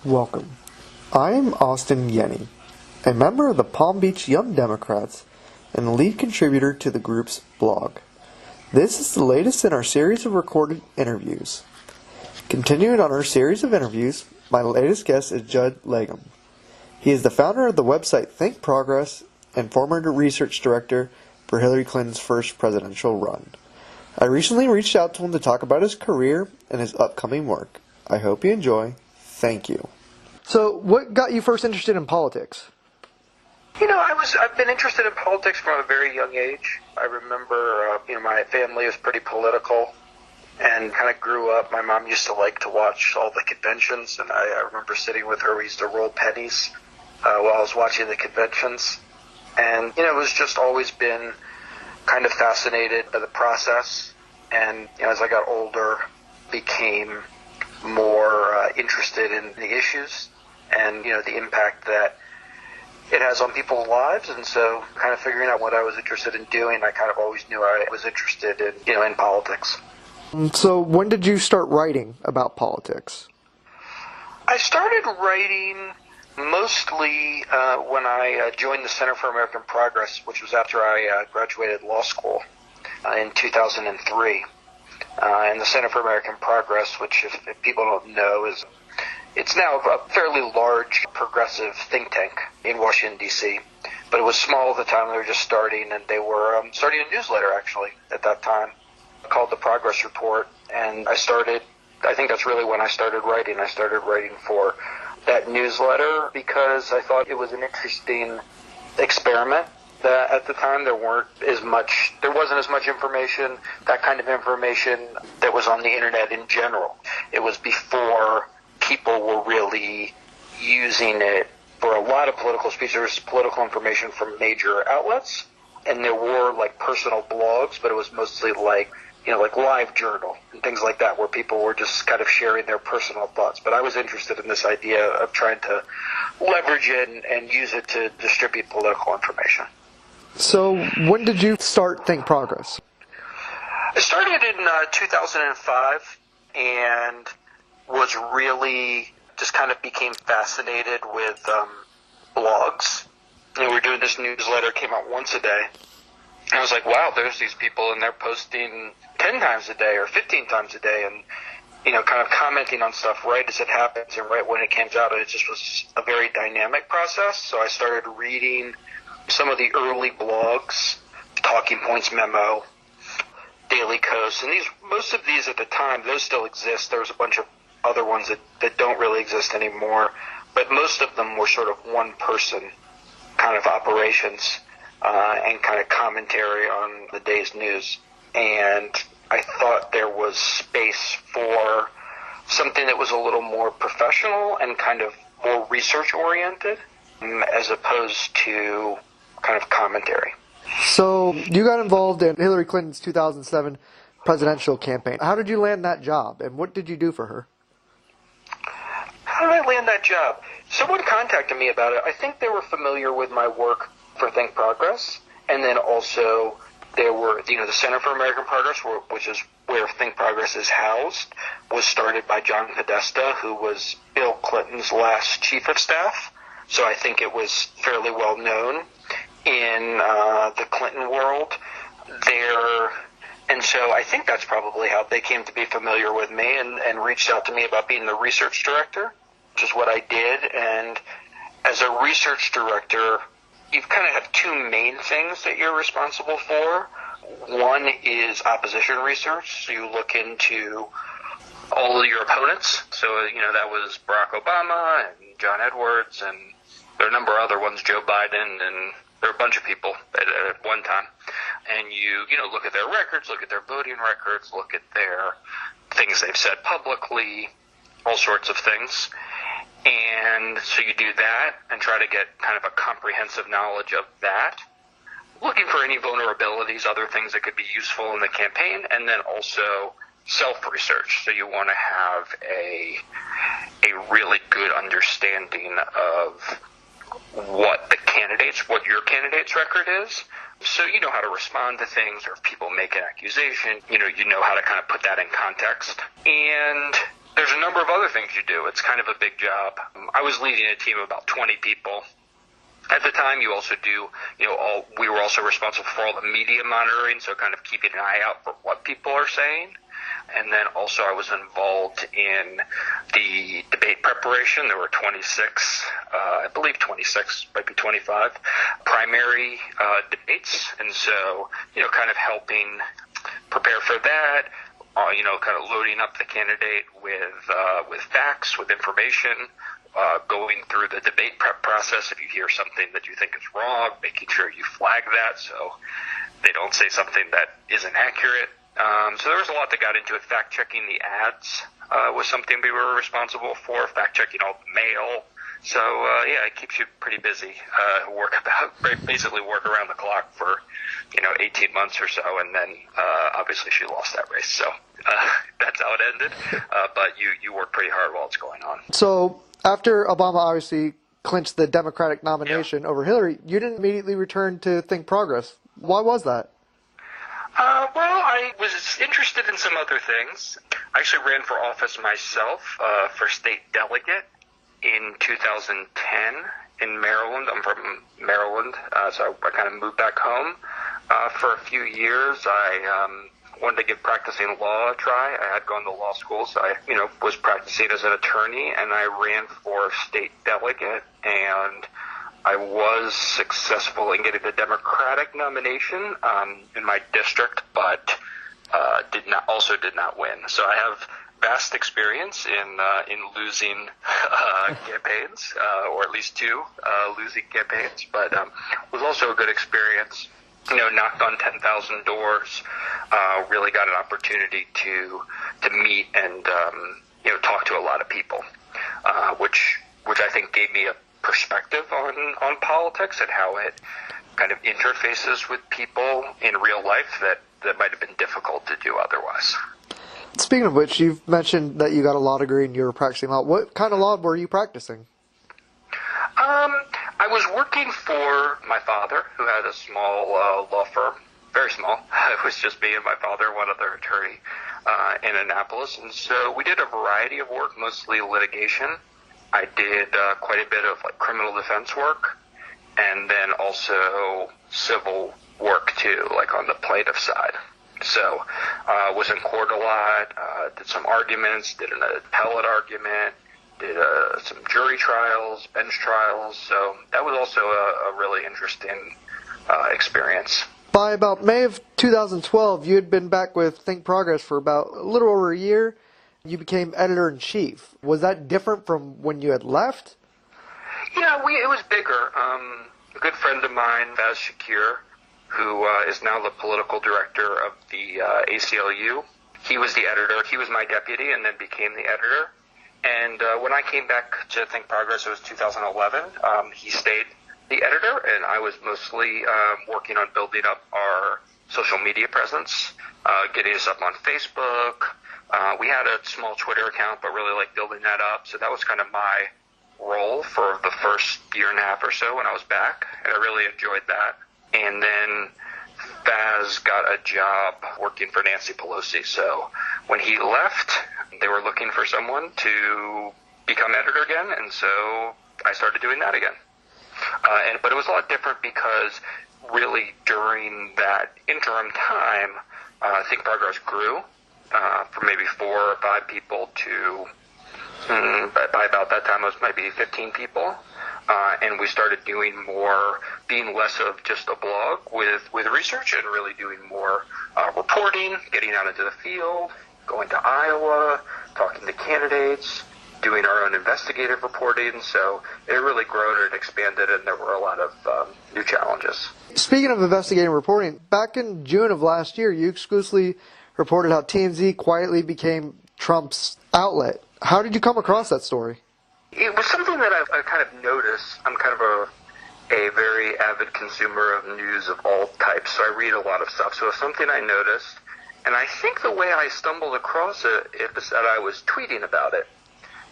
Welcome. I am Austin Yenne, a member of the Palm Beach Young Democrats and the lead contributor to the group's blog. This is the latest in our series of recorded interviews. Continuing on our series of interviews, my latest guest is Judd Legum. He is the founder of the website ThinkProgess and former research director for Hillary Clinton's first presidential run. I recently reached out to him to talk about his career and his upcoming work. I hope you enjoy. Thank you. So, what got you first interested in politics? I've been interested in politics from a very young age. I remember, my family was pretty political and kind of grew up. My mom used to like to watch all the conventions, and I remember sitting with her. We used to roll pennies while I was watching the conventions. And, it was just always been kind of fascinated by the process. And, as I got older, became more interested in the issues and, the impact that it has on people's lives. And so kind of figuring out what I was interested in doing, I kind of always knew I was interested in, in politics. So when did you start writing about politics? I started writing mostly when I joined the Center for American Progress, which was after I graduated law school in 2003. And the Center for American Progress, which if people don't know, it's now a fairly large progressive think tank in Washington, D.C. But it was small at the time. They were just starting, and they were starting a newsletter, actually, at that time, called the Progress Report. And I think that's really when I started writing. I started writing for that newsletter because I thought it was an interesting experiment. That at the time there wasn't as much information, that kind of information that was on the internet in general. It was before people were really using it for a lot of political speech. There was political information from major outlets, and there were personal blogs, but it was mostly like Live Journal and things like that, where people were just kind of sharing their personal thoughts. But I was interested in this idea of trying to leverage it and use it to distribute political information. So when did you start ThinkProgress? I started in 2005 and was really just kind of became fascinated with blogs. We were doing this newsletter, came out once a day. And I was like, wow, there's these people and they're posting 10 times a day or 15 times a day and, kind of commenting on stuff right as it happens and right when it comes out. And it just was a very dynamic process. So I started reading some of the early blogs, Talking Points Memo, Daily Coast, and most of these at the time, those still exist. There was a bunch of other ones that don't really exist anymore, but most of them were sort of one-person kind of operations and kind of commentary on the day's news. And I thought there was space for something that was a little more professional and kind of more research-oriented as opposed to kind of commentary. So you got involved in Hillary Clinton's 2007 presidential campaign. How did you land that job, and what did you do for her? How did I land that job? Someone contacted me about it. I think they were familiar with my work for ThinkProgess, and then also there were, the Center for American Progress, which is where ThinkProgess is housed, was started by John Podesta, who was Bill Clinton's last chief of staff. So I think it was fairly well known in the Clinton world there. And so I think that's probably how they came to be familiar with me and reached out to me about being the research director, which is what I did. And as a research director, you kind of have two main things that you're responsible for. One is opposition research. So you look into all of your opponents. So, that was Barack Obama and John Edwards, and there are a number of other ones, Joe Biden, and there are a bunch of people at one time. And you look at their records, look at their voting records, look at their things they've said publicly, all sorts of things. And so you do that and try to get kind of a comprehensive knowledge of that, looking for any vulnerabilities, other things that could be useful in the campaign, and then also self-research. So you want to have a really good understanding of what your candidate's record is. So you know how to respond to things, or if people make an accusation, you know how to kind of put that in context. And there's a number of other things you do. It's kind of a big job. I was leading a team of about 20 people. At the time, you also do, we were also responsible for all the media monitoring, so kind of keeping an eye out for what people are saying. And then also I was involved in the debate preparation. There were 26, I believe 26, might be 25, primary debates. And so, kind of helping prepare for that, kind of loading up the candidate with facts, with information, going through the debate prep process. If you hear something that you think is wrong, making sure you flag that so they don't say something that isn't accurate. So there was a lot that got into it. Fact-checking the ads was something we were responsible for, fact-checking all the mail. So, it keeps you pretty busy. Basically work around the clock for, 18 months or so, and then obviously she lost that race. So that's how it ended. But you work pretty hard while it's going on. So after Obama obviously clinched the Democratic nomination over Hillary, you didn't immediately return to ThinkProgress. Why was that? Well, I was interested in some other things. I actually ran for office myself for state delegate in 2010 in Maryland. I'm from Maryland, so I kind of moved back home for a few years. I wanted to give practicing law a try. I had gone to law school, so I, was practicing as an attorney, and I ran for state delegate, and I was successful in getting the Democratic nomination in my district, but did not win. So I have vast experience in losing campaigns, or at least two losing campaigns, but was also a good experience. Knocked on 10,000 doors, really got an opportunity to meet and talk to a lot of people, which I think gave me a perspective on politics and how it kind of interfaces with people in real life that might have been difficult to do otherwise. Speaking of which, you've mentioned that you got a law degree and you were practicing law. What kind of law were you practicing? I was working for my father, who had a small law firm, very small. It was just me and my father, one other attorney in Annapolis. And so we did a variety of work, mostly litigation. I did quite a bit of criminal defense work, and then also civil work too, like on the plaintiff side. So was in court a lot, did some arguments, did an appellate argument, did some jury trials, bench trials. So that was also a really interesting experience. By about May of 2012, you had been back with ThinkProgess for about a little over a year. You became editor-in-chief. Was that different from when you had left? Yeah, it was bigger. A good friend of mine, Faz Shakir, who is now the political director of the ACLU, he was the editor. He was my deputy and then became the editor. And when I came back to ThinkProgress, it was 2011, he stayed the editor, and I was mostly working on building up our social media presence, getting us up on Facebook. We had a small Twitter account, but really like building that up. So that was kind of my role for the first year and a half or so when I was back, and I really enjoyed that. And then Faz got a job working for Nancy Pelosi. So when he left, they were looking for someone to become editor again, and so I started doing that again. But it was a lot different because really during that interim time, ThinkProgess grew from maybe 4 or 5 people to, by about that time, it was maybe 15 people. And we started doing more, being less of just a blog with research and really doing more reporting, getting out into the field, going to Iowa, talking to candidates, doing our own investigative reporting. So it really grown and expanded, and there were a lot of new challenges. Speaking of investigative reporting, back in June of last year, you exclusively reported how TMZ quietly became Trump's outlet. How did you come across that story? It was something that I kind of noticed. I'm kind of a very avid consumer of news of all types, so I read a lot of stuff. So it was something I noticed, and I think the way I stumbled across it was that I was tweeting about it.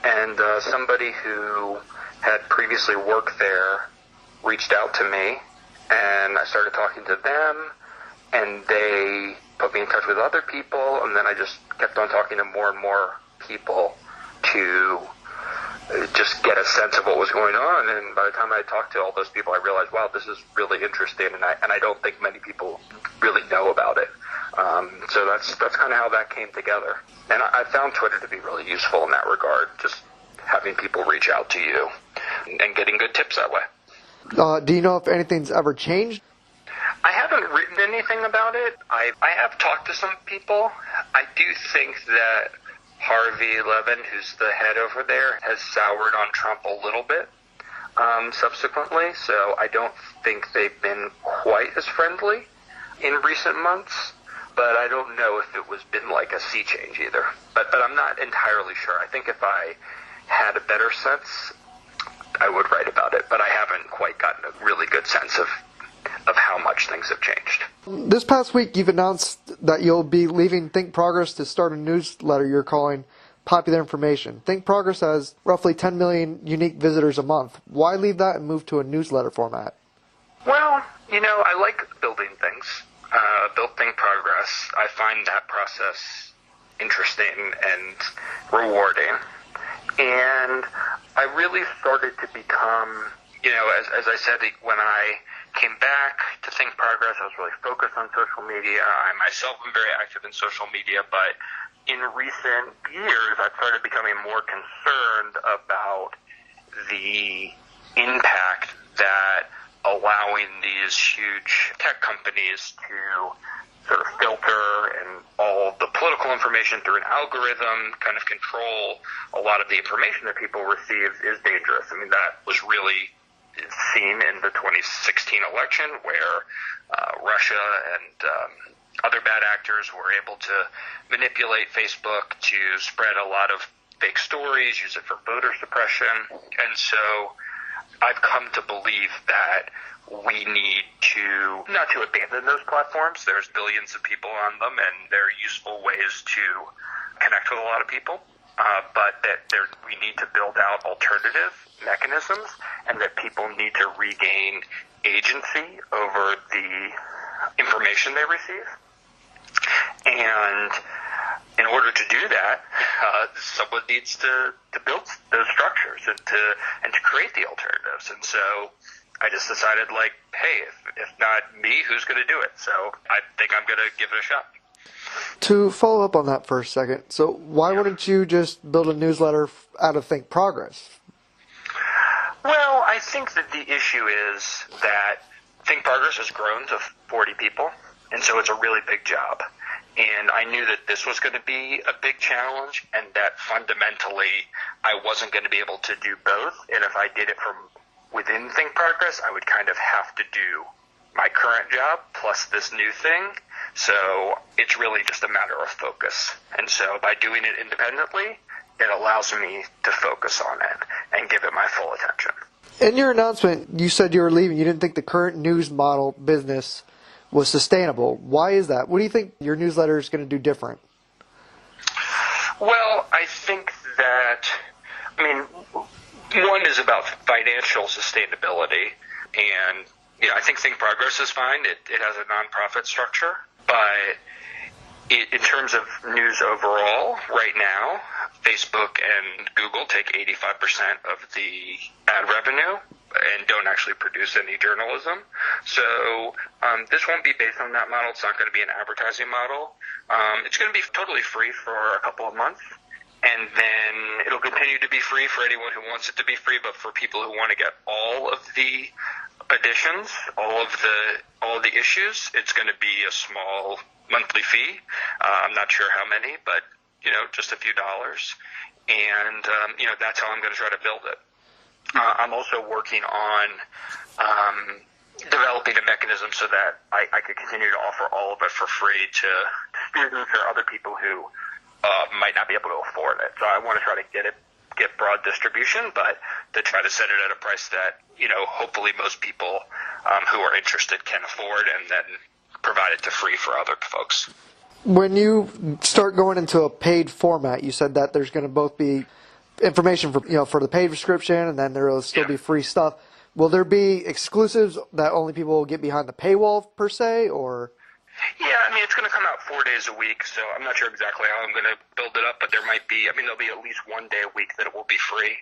And somebody who had previously worked there reached out to me, and I started talking to them, and they put me in touch with other people, and then I just kept on talking to more and more people to just get a sense of what was going on. And by the time I talked to all those people, I realized, wow, this is really interesting, and I don't think many people really know about it. So that's kind of how that came together. And I found Twitter to be really useful in that regard, just having people reach out to you and getting good tips that way. Do you know if anything's ever changed? I haven't written anything about it. I have talked to some people. I do think that Harvey Levin, who's the head over there, has soured on Trump a little bit subsequently, so I don't think they've been quite as friendly in recent months, but I don't know if it was been like a sea change either. But I'm not entirely sure. I think if I had a better sense, I would write about it, but I haven't quite gotten a really good sense of how much things have changed. This past week, you've announced that you'll be leaving ThinkProgess to start a newsletter you're calling Popular Information. ThinkProgess has roughly 10 million unique visitors a month. Why leave that and move to a newsletter format? Well, I like building things. Built ThinkProgess. I find that process interesting and rewarding. And I really started to become, as I said, when I came back to ThinkProgess, I was really focused on social media. I myself am very active in social media, but in recent years, I've started becoming more concerned about the impact that allowing these huge tech companies to sort of filter and all the political information through an algorithm, kind of control a lot of the information that people receive is dangerous. I mean, that was really seen in the 2016 election where Russia and other bad actors were able to manipulate Facebook to spread a lot of fake stories, use it for voter suppression. And so I've come to believe that we need to, not to abandon those platforms. There's billions of people on them, and they're useful ways to connect with a lot of people. But that we need to build out alternative mechanisms, and that people need to regain agency over the information they receive. And in order to do that, someone needs to build those structures and to create the alternatives. And so I just decided, hey, if not me, who's going to do it? So I think I'm going to give it a shot. To follow up on that for a second, so why wouldn't you just build a newsletter out of ThinkProgess? Well, I think that the issue is that ThinkProgess has grown to 40 people, and so it's a really big job. And I knew that this was going to be a big challenge, and that fundamentally I wasn't going to be able to do both. And if I did it from within ThinkProgess, I would kind of have to do my current job plus this new thing. So it's really just a matter of focus. And so by doing it independently, it allows me to focus on it and give it my full attention. In your announcement, you said you were leaving. You didn't think the current news model business was sustainable. Why is that? What do you think your newsletter is going to do different? Well, I think that, one is about financial sustainability. And, I think ThinkProgess is fine. It has a nonprofit structure. But in terms of news overall, right now, Facebook and Google take 85% of the ad revenue and don't actually produce any journalism. So this won't be based on that model. It's not going to be an advertising model. It's going to be totally free for a couple of months. And then it'll continue to be free for anyone who wants it to be free, but for people who want to get all of the editions, all of the issues, it's going to be a small monthly fee. I'm not sure how many, but just a few dollars. And that's how I'm going to try to build it. I'm also working on developing a mechanism so that I could continue to offer all of it for free to students or other people who might not be able to afford it. So I want to try to get broad distribution, but to try to set it at a price that, hopefully most people who are interested can afford, and then provide it to free for other folks. When you start going into a paid format, you said that there's going to both be information for the paid subscription, and then there will still be free stuff. Will there be exclusives that only people will get behind the paywall per se, or? Yeah, I mean, it's going to come out 4 days a week, so I'm not sure exactly how I'm going to build it up, but there'll be at least 1 day a week that it will be free,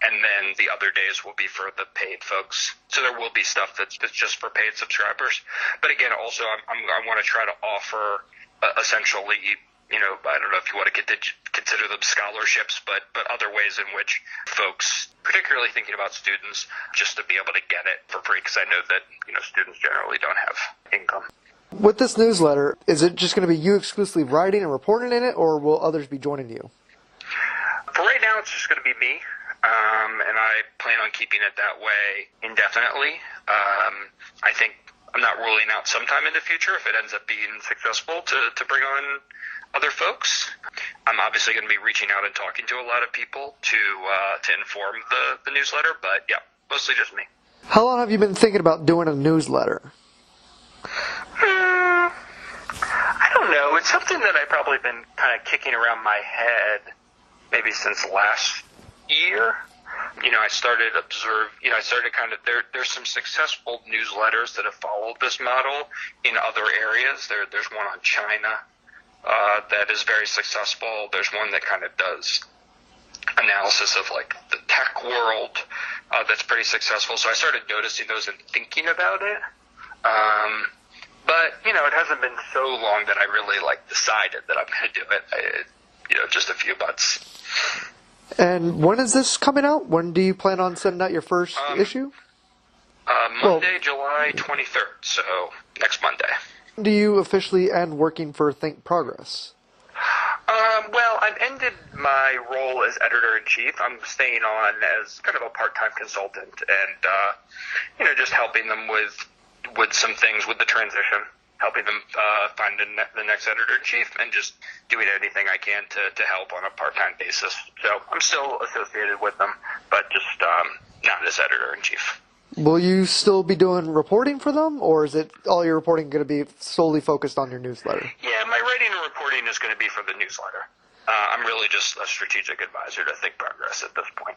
and then the other days will be for the paid folks. So there will be stuff that's just for paid subscribers. But again, also, I want to try to offer essentially, I don't know if you want to consider them scholarships, but other ways in which folks, particularly thinking about students, just to be able to get it for free, because I know that, students generally don't have income. With this newsletter, is it just going to be you exclusively writing and reporting in it, or will others be joining you? For right now, it's just going to be me, and I plan on keeping it that way indefinitely. I think I'm not ruling out sometime in the future, if it ends up being successful, to bring on other folks. I'm obviously going to be reaching out and talking to a lot of people to inform the newsletter, but yeah, mostly just me. How long have you been thinking about doing a newsletter? I don't know. It's something that I've probably been kind of kicking around my head maybe since last year. I started there's some successful newsletters that have followed this model in other areas. There's one on China that is very successful. There's one that kind of does analysis of like the tech world that's pretty successful. So I started noticing those and thinking about it. But, it hasn't been so long that I really, decided that I'm going to do it. Just a few months. And when is this coming out? When do you plan on sending out your first issue? Monday, July 23rd, so next Monday. Do you officially end working for ThinkProgess? Well, I've ended my role as editor-in-chief. I'm staying on as kind of a part-time consultant and, just helping them with some things with the transition, helping them find the next editor-in-chief, and just doing anything I can to help on a part-time basis. So I'm still associated with them, but just not as editor-in-chief. Will you still be doing reporting for them, or is it all your reporting going to be solely focused on your newsletter? Yeah, my writing and reporting is going to be for the newsletter. I'm really just a strategic advisor to ThinkProgress at this point.